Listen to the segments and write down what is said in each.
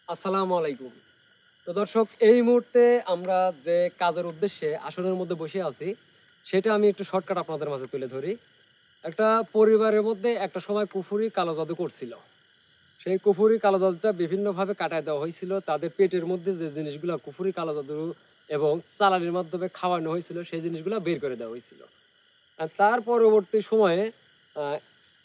আসসালামু আলাইকুম। তো দর্শক, এই মুহূর্তে আমরা যে কাজের উদ্দেশ্যে আসনের মধ্যে বসে আছি, সেটা আমি একটু শর্টকাট আপনাদের মাঝে তুলে ধরি। একটা পরিবারের মধ্যে একটা সময় কুফুরি কালো জাদু করছিল। সেই কুফুরি কালো জাদুটা বিভিন্নভাবে কাটায় দেওয়া হয়েছিল। তাদের পেটের মধ্যে যে জিনিসগুলা কুফুরি কালো জাদু এবং চালানির মাধ্যমে খাওয়ানো হয়েছিল, সেই জিনিসগুলা বের করে দেওয়া হয়েছিল। আর তার পরবর্তী সময়ে আ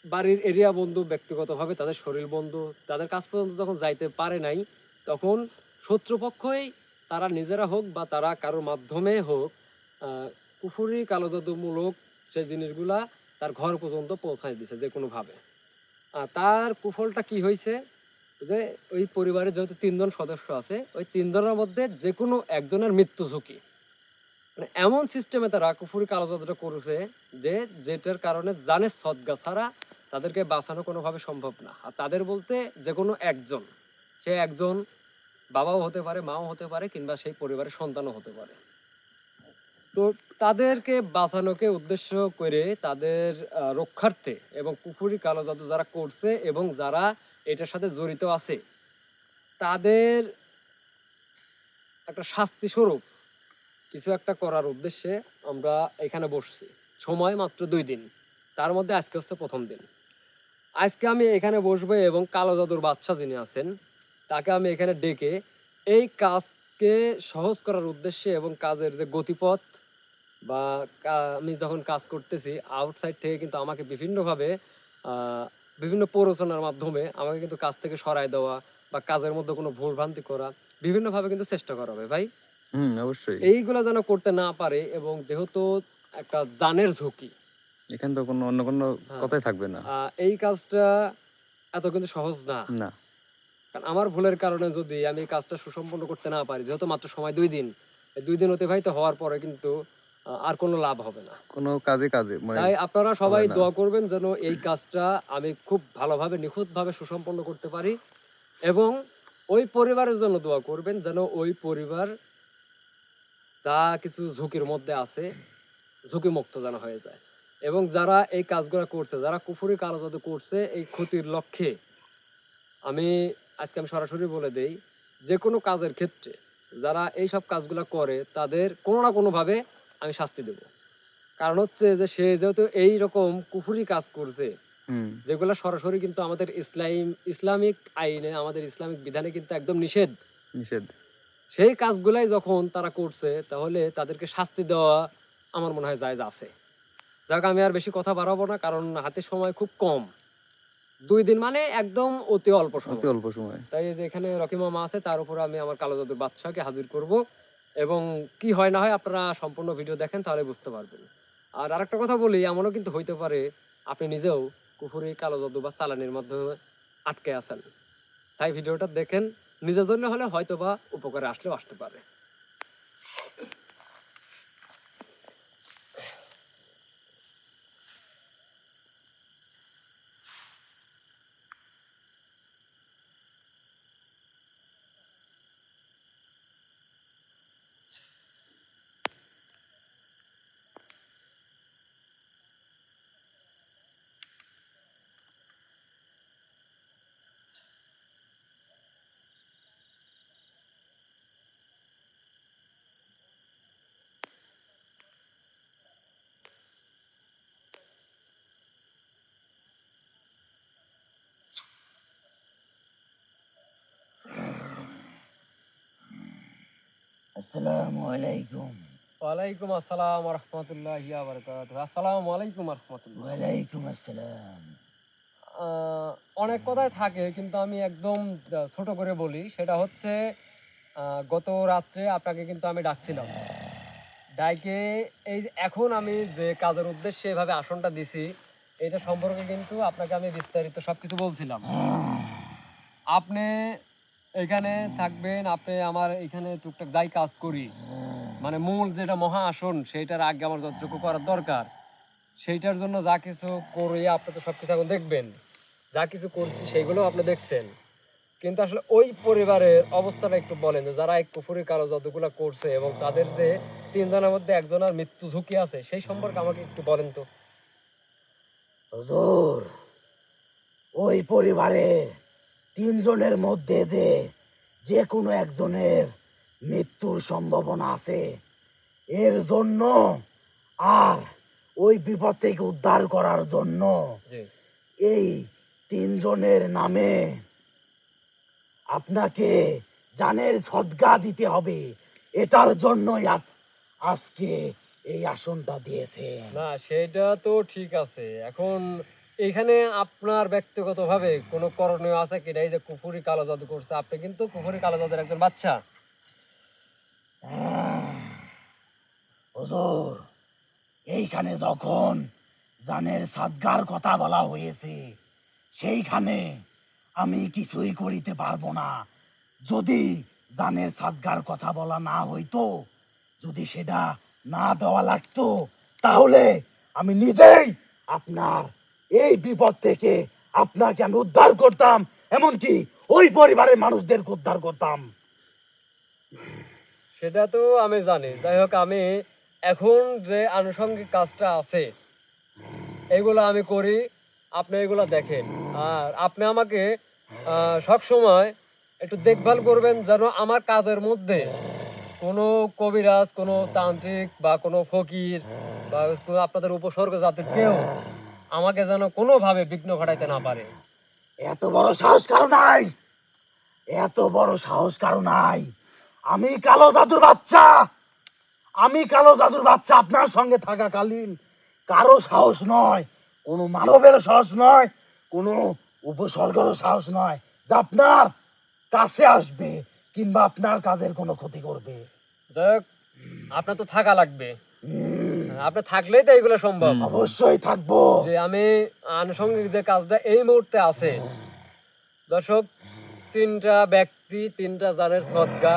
বাড়ির এরিয়া বন্ধু, ব্যক্তিগতভাবে তাদের শরীর বন্ধু, তাদের কাছ পর্যন্ত যখন যাইতে পারে নাই, তখন শত্রুপক্ষই তারা নিজেরা হোক বা তারা কারোর মাধ্যমে হোক, আ কুফুরি কালো জাদুমূলক সেই জিনিসগুলা তার ঘর পর্যন্ত পৌঁছায় দিছে যেকোনোভাবে। তার কুফলটা কি হইছে? যে ওই পরিবারে যেহেতু ৩ জন সদস্য আছে, ওই ৩ জনের মধ্যে যেকোনো একজনের মৃত্যু ঝুঁকি। মানে এমন সিস্টেমে তারা কুফুরি কালো জাদুটা করেছে যে, যেটার কারণে জানের সদকা ছাড়া তাদেরকে বাঁচানো কোনোভাবে সম্ভব না। আর তাদের বলতে যেকোনো একজন। সে একজন বাবাও হতে পারে, মাও হতে পারে, কিংবা সেই পরিবারের সন্তানও হতে পারে। তো তাদেরকে বাঁচানোকে উদ্দেশ্য করে তাদের রক্ষার্থে এবং কুফুরি কালো জাদু যারা করছে এবং যারা এটার সাথে জড়িত আছে, তাদের একটা শাস্তি স্বরূপ কিছু একটা করার উদ্দেশ্যে আমরা এখানে বসছি। সময় মাত্র ২ দিন। তার মধ্যে আজকে হচ্ছে ১ম দিন। আজকে আমি এখানে বসবো এবং কালো জাদুর বাদশা যিনি আছেন, তাকে আমি এখানে ডেকে এই কাজকে সহজ করার উদ্দেশ্যে এবং কাজের যে গতিপথ বা আমি যখন কাজ করতেছি, আউটসাইড থেকে কিন্তু আমাকে বিভিন্নভাবে আ বিভিন্ন প্ররোচনার মাধ্যমে আমাকে কিন্তু কাজ থেকে সরায় দেওয়া বা কাজের মধ্যে কোনো ভুলভ্রান্তি করা, বিভিন্নভাবে কিন্তু চেষ্টা করা হবে ভাই। হুম, অবশ্যই। এইগুলা যেন করতে না পারে, এবং যেহেতু একটা জানের ঝুঁকি, এখানে তো অন্য কোনো হ্যাঁ, কথাই থাকবে না। এই কাজটা এত কিন্তু সহজ না। না, কারণ আমার ভুলের কারণে যদি আমি এই কাজটা সুসম্পন্ন করতে না পারি, যেহেতু মাত্র সময় ২ দিন। এই ২ দিন অতিবাহিত হওয়ার পরে কিন্তু আর কোনো লাভ হবে না। কোনো কাজে মানে তাই আপনারা হবে সবাই না। দোয়া করবেন যেন এই কাজটা আমি খুব ভালোভাবে নিখুঁতভাবে সুসম্পন্ন করতে পারি, এবং ওই পরিবারের জন্য দোয়া করবেন যেন ওই পরিবার যা কিছু ঝুঁকির মধ্যে আছে, ঝুঁকিমুক্ত যেন হয়ে যায়। এবং যারা এই কাজগুলা করছে, যারা কুফরি কালো জাদু করছে এই ক্ষতির লক্ষ্যে, আমি আমি সরাসরি বলে দেই, যেকোনো কাজের ক্ষেত্রে যারা এইসব কাজগুলা করে তাদের কোনো না কোনোভাবে আমি শাস্তি দেব। কারণ হচ্ছে যে সে যেহেতু এইরকম কুফরি কাজ করছে, হুম, যেগুলা সরাসরি কিন্তু আমাদের ইসলামিক আইনে, আমাদের ইসলামিক বিধানে কিন্তু একদম নিষেধ। নিষেধ। সেই কাজগুলাই যখন তারা করছে, তাহলে তাদেরকে শাস্তি দেওয়া আমার মনে হয় জায়েজ আছে। যাক, আমি আর বেশি কথা বাড়াবো না, কারণ হাতে সময় খুব কম। ২ দিন মানে একদম অতি অল্প অতি সময়। অল্প সময়। তাই এই যে এখানে রকি মামা আছে, তার উপরে আমি আমার কালো জাদুর বাদশাহকে হাজির করব, এবং কি হয় না হয় আপনারা সম্পূর্ণ ভিডিও দেখেন, তাহলে বুঝতে পারবেন। আর আরেকটা কথা বলি, এমনও কিন্তু হইতে পারে আপনি নিজেও কুফরি কালো জাদু বা চালানির মাধ্যমে আটকে আছেন। তাই ভিডিওটা দেখেন, নিজের জন্য হলে হয়তোবা উপকারে আসলেও আসতে পারে। আসসালামু আলাইকুম। ওয়ালাইকুম আসসালাম ওয়া রাহমাতুল্লাহি ওয়া বারাকাতুহু। আসসালামু আলাইকুম ওয়া রাহমাতুল্লাহ। ওয়ালাইকুম আসসালাম। আ অনেক কথাই থাকে, কিন্তু আমি একদম ছোট করে বলি। সেটা হচ্ছে, আ গত রাত্রে আপনাকে কিন্তু আমি ডাকছিলাম। ডাইকে এই যে এখন আমি যে কাজের উদ্দেশ্যে এভাবে আসনটা দিছি, এটা সম্পর্কে কিন্তু আপনাকে আমি বিস্তারিত সবকিছু বলছিলাম। আপনি এখানে থাকবেন, আপনি আমার এখানে টুকটাক যাই কাজ করি, মানে মূল যেটা মহা আসন, সেইটার আগে আমার যতটুকু করার দরকার, সেইটার জন্য যা কিছু করি আপনি তো সবকিছু এখন দেখবেন। যা কিছু করছি সেগুলোও আপনি দেখছেন। কিন্তু আসলে ওই পরিবারের অবস্থাটা একটু বলেন, যে যারা এই কুফরি কালো জাদুগুলা করছে এবং তাদের যে ৩ জনের মধ্যে একজনের মৃত্যু ঝুঁকি আছে, সেই সম্পর্কে আমাকে একটু বলেন তো। হুজুর, ওই পরিবারের ৩ জনের মধ্যে যে যে কোনো একজনের মৃত্যুর সম্ভাবনা আছে। এর জন্য আর ওই বিপদ থেকে উদ্ধার করার জন্য জি। এই তিনজনের নামে আপনাকে জানের সদকা দিতে হবে। এটার জন্যই আজকে এই আসনটা দিয়েছে। না সেটা তো ঠিক আছে। এখন এখানে আপনার ব্যক্তিগতভাবে কোনো করণীয় আছে কিনা? এই যে কুফরি কালো জাদু করছে, আপনি কিন্তু কুফরি কালো জাদুর একজন বাচ্চা। হুজুর, এইখানে যখন জানের সাদগার কথা বলা হয়েছে, সেইখানে আমি কিছুই করিতে পারবো না। যদি জানের সাদগার কথা বলা না হইতো, যদি সেটা না দেওয়া লাগতো, তাহলে আমি নিজেই আপনার এই বিপদ থেকে আপনাকে আমি উদ্ধার করতাম, এমনকি ওই পরিবারের মানুষদেরকে উদ্ধার করতাম। সেটা তো আমি জানি। যাই হোক, আমি এখন যে আনুষঙ্গিক কাজটা আছে এগুলো আমি করি, আপনি এগুলো দেখেন। আর আপনি আমাকে সবসময় একটু দেখভাল করবেন যেন আমার কাজের মধ্যে কোনো কবিরাজ, কোনো তান্ত্রিক বা কোনো ফকির বা কোনো আপনাদের উপসর্গ জাতির কেউ আমাকে যেন কোনোভাবে বিঘ্ন ঘটাইতে না পারে। এত বড় সাহস কারো নাই, এত বড় সাহস কারো নাই। আমি কালো জাদুর বাচ্চা, আমি কালো জাদুর বাচ্চা আপনার সঙ্গে থাকাকালীন কারো সাহস নয়, কোনো মানবেরও সাহস নয়, কোনো উপসর্গেরও সাহস নয় যে আপনার কাছে আসবে কিংবা আপনার কাজের কোনো ক্ষতি করবে। যাই হোক, আপনার তো থাকা লাগবে। হুম, আপনি থাকলেই তো এইগুলো সম্ভব। অবশ্যই থাকবো। যে আমি আনুষঙ্গিক যে কাজটা এই মুহূর্তে আছে, দর্শক, তিনটা ব্যক্তি, তিনটা জানের সদকা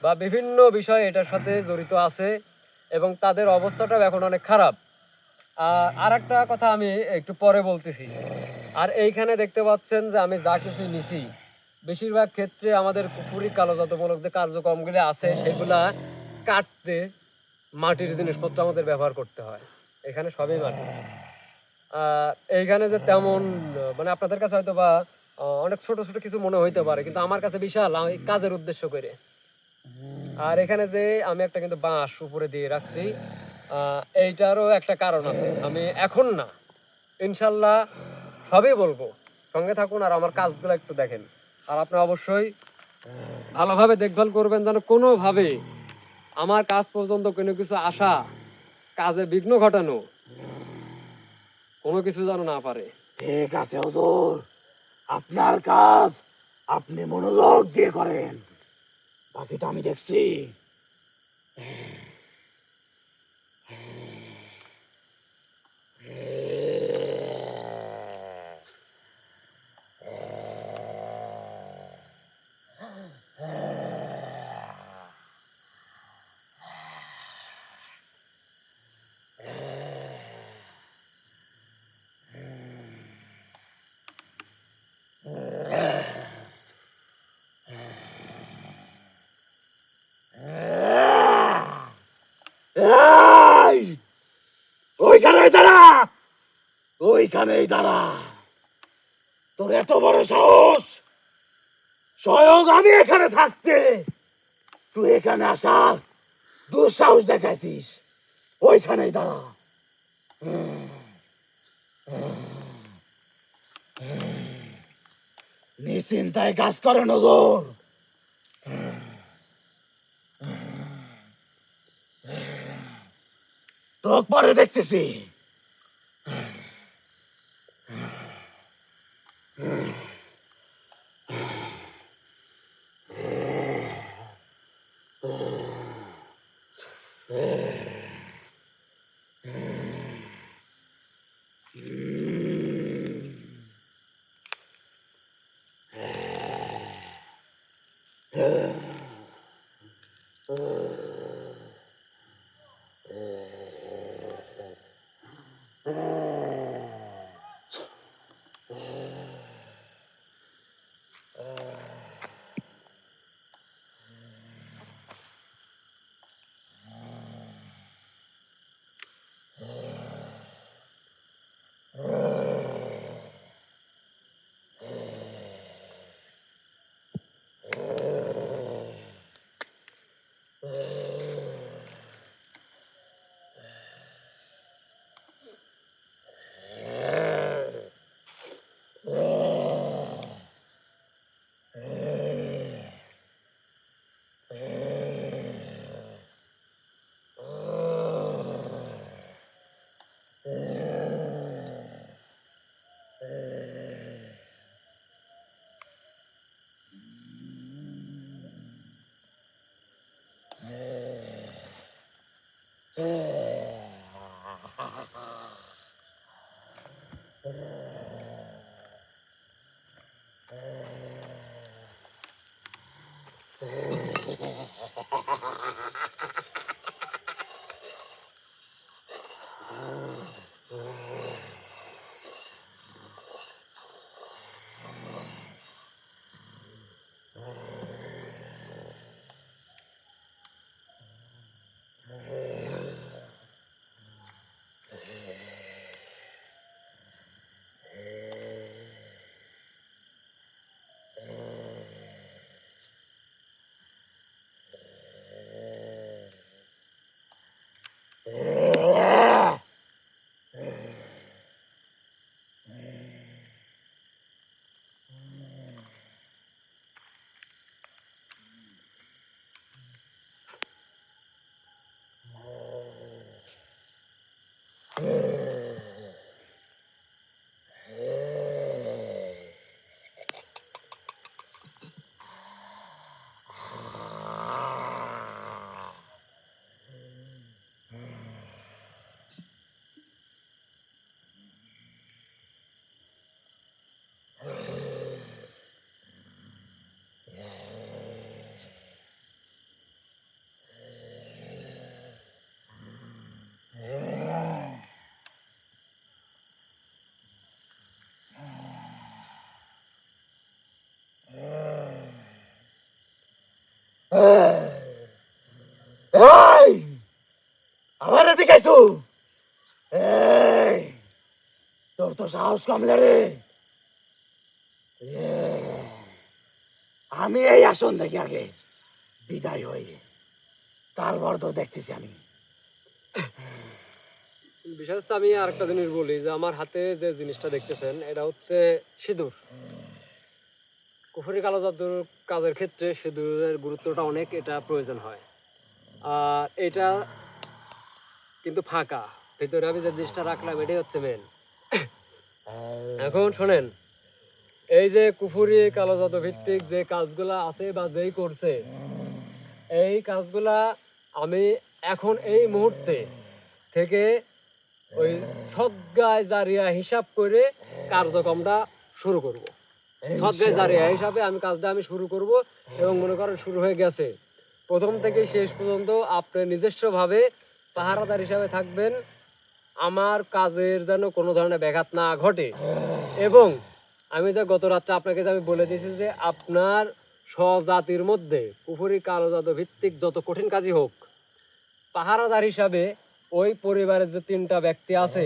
বা বিভিন্ন বিষয় এটার সাথে জড়িত আছে এবং তাদের অবস্থাটাও এখন অনেক খারাপ। আর একটা কথা আমি একটু পরে বলতেছি। আর এইখানে দেখতে পাচ্ছেন যে আমি যা কিছু নিছি, বেশিরভাগ ক্ষেত্রে আমাদের কুফুরি কালোজাতমূলক যে কার্যক্রমগুলি আছে সেগুলা কাটতে মাটির জিনিসপত্র আমাদের ব্যবহার করতে হয়। এখানে সবই মাটি। এইখানে যে তেমন মানে আপনাদের কাছে হয়তো বা অনেক ছোট ছোট কিছু মনে হইতে পারে, কিন্তু আমার কাছে বিশাল, আমি কাজের উদ্দেশ্য করে। আর এখানে যে আমি একটা কিন্তু বাঁশ উপরে দিয়ে রাখছি, এইটারও একটা কারণ আছে। আমি এখন না, ইনশাল্লাহ সবই বলবো। সঙ্গে থাকুন আর আমার কাজগুলো একটু দেখেন। আর আপনি অবশ্যই ভালোভাবে দেখভাল করবেন যেন কোনোভাবে আমার কাজ পর্যন্ত কোনো কিছু আসা, কাজে বিঘ্ন ঘটানো, কোনো কিছু যেন না পারে। ঠিক আছে হুজুর, আপনার কাজ আপনি মনোযোগ দিয়ে করেন, বাকিটা আমি দেখছি। এই, ওইখানেই দাঁড়া, ওইখানেই দাঁড়া। তোর এত বড় সাহস, স্বয়ং আমি এখানে থাকতে তুই এখানে আসার দুঃসাহস দেখাইছিস। ওইখানেই দাঁড়া। নিশ্চিন্তায় কাজ করে নজর। তোক পরে দেখতেছি। এই আমার এদিকে আইছো। এই তোর তো সাহস কমলে রে। আমি এই আসন থেকে আগে বিদায় হই, তারপর তো দেখতেছি আমি। বিশেষ আমি আরেকটা জিনিস বলি যে আমার হাতে যে জিনিসটা দেখতেছেন এটা হচ্ছে সিঁদুর। কুফরি কালো জাদুর কাজের ক্ষেত্রে সিঁদুরের গুরুত্বটা অনেক, এটা প্রয়োজন হয়। আর এটা কিন্তু ফাঁকা, ভিতরে আমি যে জিনিসটা রাখলাম এটাই হচ্ছে মেন। এখন শোনেন, এই যে কুফরি কালো জাদু ভিত্তিক যে কাজগুলা আছে বা যেই করছে, এই কাজগুলা আমি এখন এই মুহূর্তে থেকে ওই সদগায় জারিয়া হিসাব করে কার্যক্রমটা শুরু করব। সদগায় জারিয়া হিসাবে আমি কাজটা শুরু করব এবং মনে করেন শুরু হয়ে গেছে। প্রথম থেকে শেষ পর্যন্ত আপনি নিজস্বভাবে পাহারাদার হিসাবে থাকবেন, আমার কাজের যেন কোনো ধরনের ব্যাঘাত না ঘটে। এবং আমি যে গত রাত্রে আপনাকে যে আমি বলে দিয়েছি যে আপনার স্বজাতির মধ্যে কুফরি কালো জাদু ভিত্তিক যত কঠিন কাজই হোক, পাহারাদার হিসাবে ওই পরিবারের যে 3টা ব্যক্তি আছে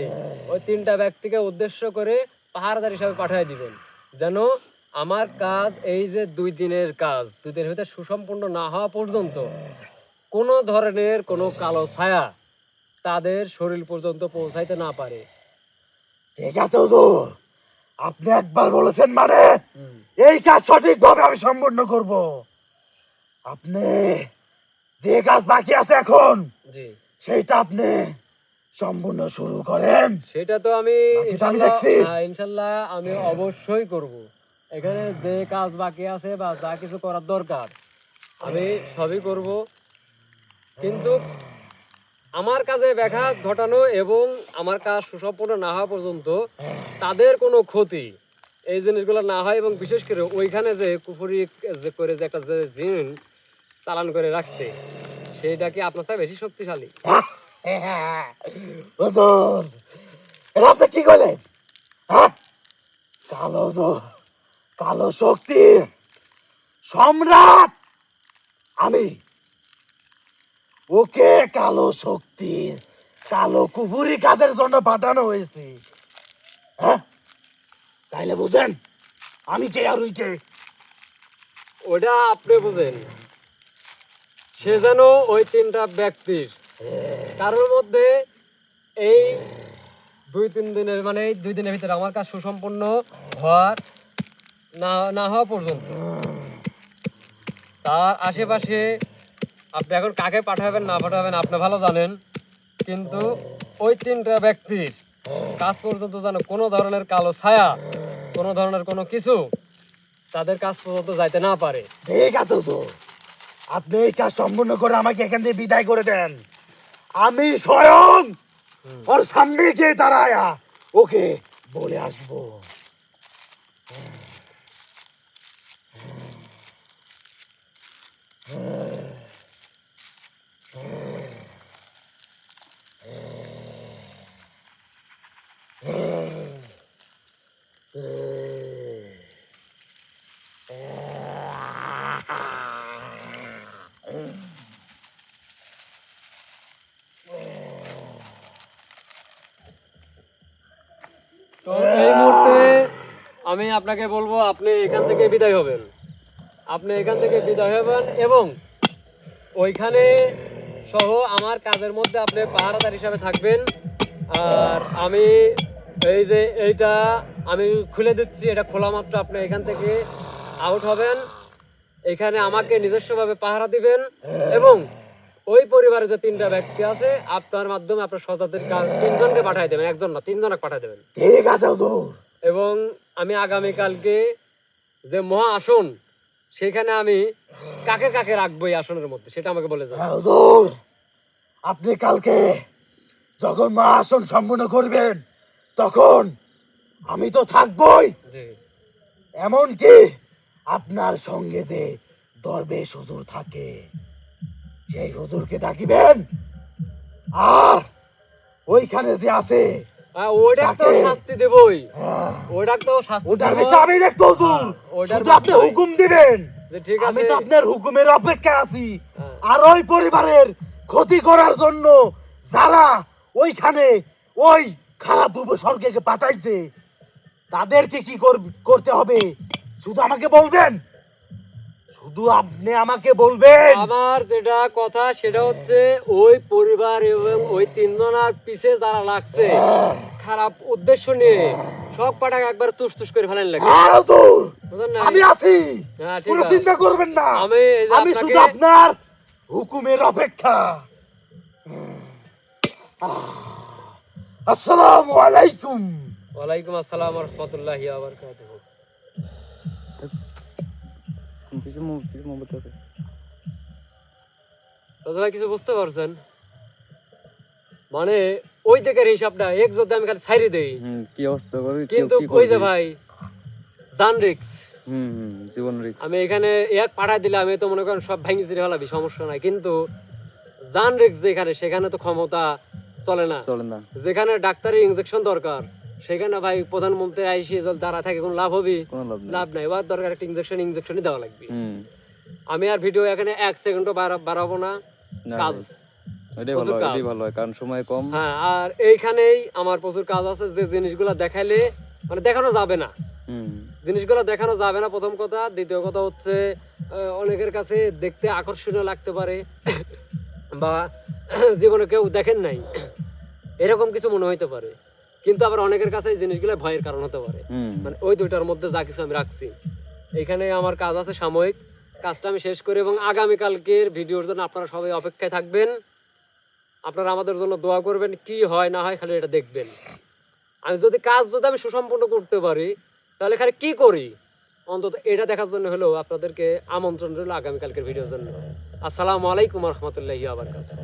ওই 3টা ব্যক্তিকে উদ্দেশ্য করে পাহারাদার হিসাবে পাঠিয়ে দিবেন, যেন আমার কাজ এই যে 2 দিনের কাজ 2 দিনের ভিতরে সুসম্পূর্ণ না হওয়া পর্যন্ত কোনো ধরনের কোনো কালো ছায়া তাদের শরীর পর্যন্ত পৌঁছাইতে না পারে। ঠিক আছে হুজুর, আপনি একবার বলেছেন মানে এই কাজ সঠিকভাবে আমি সম্পূর্ণ করব। আপনি যে কাজ বাকি আছে এখন জি, সেইটা আপনি সম্পূর্ণ শুরু করেন। সেটা তো আমি বাকিটা আমি দেখছি। ইনশাল্লাহ আমি অবশ্যই করব। এখানে যে কাজ বাকি আছে বা যা কিছু করার দরকার আমি সবই করব, কিন্তু আমার কাজে ব্যাঘাত ঘটানো এবং আমার কাজ সুসম্পূর্ণ না হওয়া পর্যন্ত তাদের কোনো ক্ষতি এই জিনিসগুলো না হয়, এবং বিশেষ করে ওইখানে যে কুফুরি যে করে যে একটা যে জিন চালান করে রাখছে সেইটা কি আপনার চেয়ে বেশি শক্তিশালী? হুজুর, এটা আপনি কি করলেন? হ্যাঁ, কালো শক্তির সম্রাট আমি। ওকে কালো শক্তির কালো কুফুরি কাজের জন্য পাঠানো হয়েছে। হ্যাঁ, তাইলে বুঝেন আমি কে আর ওই কে। ওটা আপনি বুঝেন, সে যেন ওই 3টা ব্যক্তির কারোর মধ্যে এই 2-3 দিনের মানে এই 2 দিনের ভিতরে আমার কাজ সুসম্পন্ন হওয়ার না হওয়া পর্যন্ত তার আশেপাশে আপনি এখন কাকে পাঠাবেন না পাঠাবেন আপনি ভালো জানেন, কিন্তু ওই 3টা ব্যক্তির কাজ পর্যন্ত যেন কোনো ধরনের কালো ছায়া কোনো ধরনের কোনো কিছু তাদের কাজ পর্যন্ত যাইতে না পারে। ঠিক আছে তো, আপনি এই কাজ সম্পূর্ণ করে আমাকে এখান থেকে বিদায় করে দেন। আমি স্বয়ং হুম। ওর সামনে গিয়ে দাঁড়ায়া ওকে বলে আসবো। তো এই মুহূর্তে আমি আপনাকে বলবো আপনি এখান থেকে বিদায় হবেন। আপনি এখান থেকে বিদায় হবেন এবং ওইখানে সহ আমার কাজের মধ্যে আপনি পাহারাদার হিসাবে থাকবেন। আর আমি এই যে এইটা আমি খুলে দিচ্ছি, এটা খোলা মাত্র আপনি এখান থেকে আউট হবেন। এখানে আমাকে নিজস্বভাবে পাহারা দিবেন এবং ওই পরিবারে যে 3টা ব্যক্তি আছে আপনার মাধ্যমে আপনার সজাতের 3জনকে পাঠিয়ে দেবেন, 1জন না 3জনকে পাঠিয়ে দেবেন। ঠিক আছে হুজুর। এবং আমি আগামীকালকে যে মহা আসন সেখানে আমি কাকে কাকে রাখবো এই আসনের মধ্যে সেটা আমাকে বলে যান। হ্যাঁ হুজুর, আপনি কালকে যখন মহাসন সম্পূর্ণ করবেন তখন আমি তো থাকবই, জি এমনকি আপনার সঙ্গে যে দরবেশ হুজুর থাকে সেই হুজুরকে ডাকিবেন। আর ওইখানে যে আছে ওইটা তো তাকে- শাস্তি দেবই, হ্যাঁ, ওইটা তো শাস্তি ওটার দেবো। বিষয়ে আমি দেখবো হুজুর। ওইটার শুধু আপনি বিষয়। হুকুম দিবেন, যে ঠিক আমি আছে তো আপনার হুকুমের অপেক্ষা আছি। হ্যাঁ। আর ওই পরিবারের ক্ষতি করার জন্য যারা ওইখানে ওই খারাপ উপসর্গকে পাঠাইছে তাদেরকে কি করতে হবে শুধু আমাকে বলবেন, শুধু আপনি আমাকে বলবেন। আমার যেটা কথা সেটা হচ্ছে ওই পরিবার এবং ওই 3জনার পিছে যারা লাগছে খারাপ উদ্দেশ্য নিয়ে সব পাটাকে একবার তুস তুস করে ফেলেন লাগে, হ্যাঁ হুজুর, বুঝলেন না? আমি আছি, হ্যাঁ, ঠিক কোনো আছে। চিন্তা করবেন না। আমি এই যে আমি আপনাকে- শুধু আপনার হুকুমের অপেক্ষা। আসসালামু আলাইকুম। ওয়ালাইকুম আসসালাম ওয়া রাহমাতুল্লাহি ওয়া বারাকাতুহু। কিছু কিছু মোবাইল আছে। রাজা ভাই কিছু বুঝতে পারছেন? মানে ওই দিকের হিসাবটা এক যদি আমি খালি ছাইরে দেই, কি অবস্থা করে কিন্তু ওই যে ভাই জান রিক্স, জীবন রিস্ক। আমি এখানে এক পাঠায় দিলে আমি তো মনে করেন সব ভাঙি চুরি হলাবি, সমস্যা নাই। কিন্তু জান রিক্স যেখানে সেখানে তো ক্ষমতা চলে না। চলে না। যেখানে ডাক্তারি ইনজেকশন দরকার সেখানে ভাই প্রধানমন্ত্রী আইসি যদি দাঁড়া থাকে কোনো লাভ হবে? কোনো লাভ নেই। লাভ নাই। এবার দরকার একটা ইনজেকশনই দেওয়া লাগবে। হুম। আমি আর ভিডিও এখানে 1 সেকেন্ডও বাড়াবো না, না, কাজ এটাই প্রচুর ভালো, কাজ। এটাই ভালো হয় কারণ সময় কম। হ্যাঁ, আর এইখানেই আমার প্রচুর কাজ আছে যে জিনিসগুলো দেখাইলে মানে দেখানো যাবে না, হুম। জিনিসগুলো দেখানো যাবে না প্রথম কথা। দ্বিতীয় কথা হচ্ছে অনেকের কাছে দেখতে আকর্ষণীয় লাগতে পারে বা জীবনে কেউ দেখেন নাই এরকম কিছু মনে হইতে পারে, কিন্তু আবার অনেকের কাছে এই জিনিসগুলো ভয়ের কারণ হতে পারে। হুম। মানে ওই দুইটার মধ্যে যা কিছু আমি রাখছি, এখানে আমার কাজ আছে সাময়িক, কাজটা আমি শেষ করি এবং আগামীকালকের ভিডিওর জন্য আপনারা সবাই অপেক্ষায় থাকবেন। আপনারা আমাদের জন্য দোয়া করবেন, কি হয় না হয় খালি এটা দেখবেন। আমি যদি আমি সুসম্পন্ন করতে পারি তাহলে খালি কি করি অন্তত এটা দেখার জন্য হলেও আপনাদেরকে আমন্ত্রণ রইল আগামীকালকের ভিডিওর জন্য। আসসালামু আলাইকুম ওয়া রাহমাতুল্লাহি ওয়া বারাকাতুহু।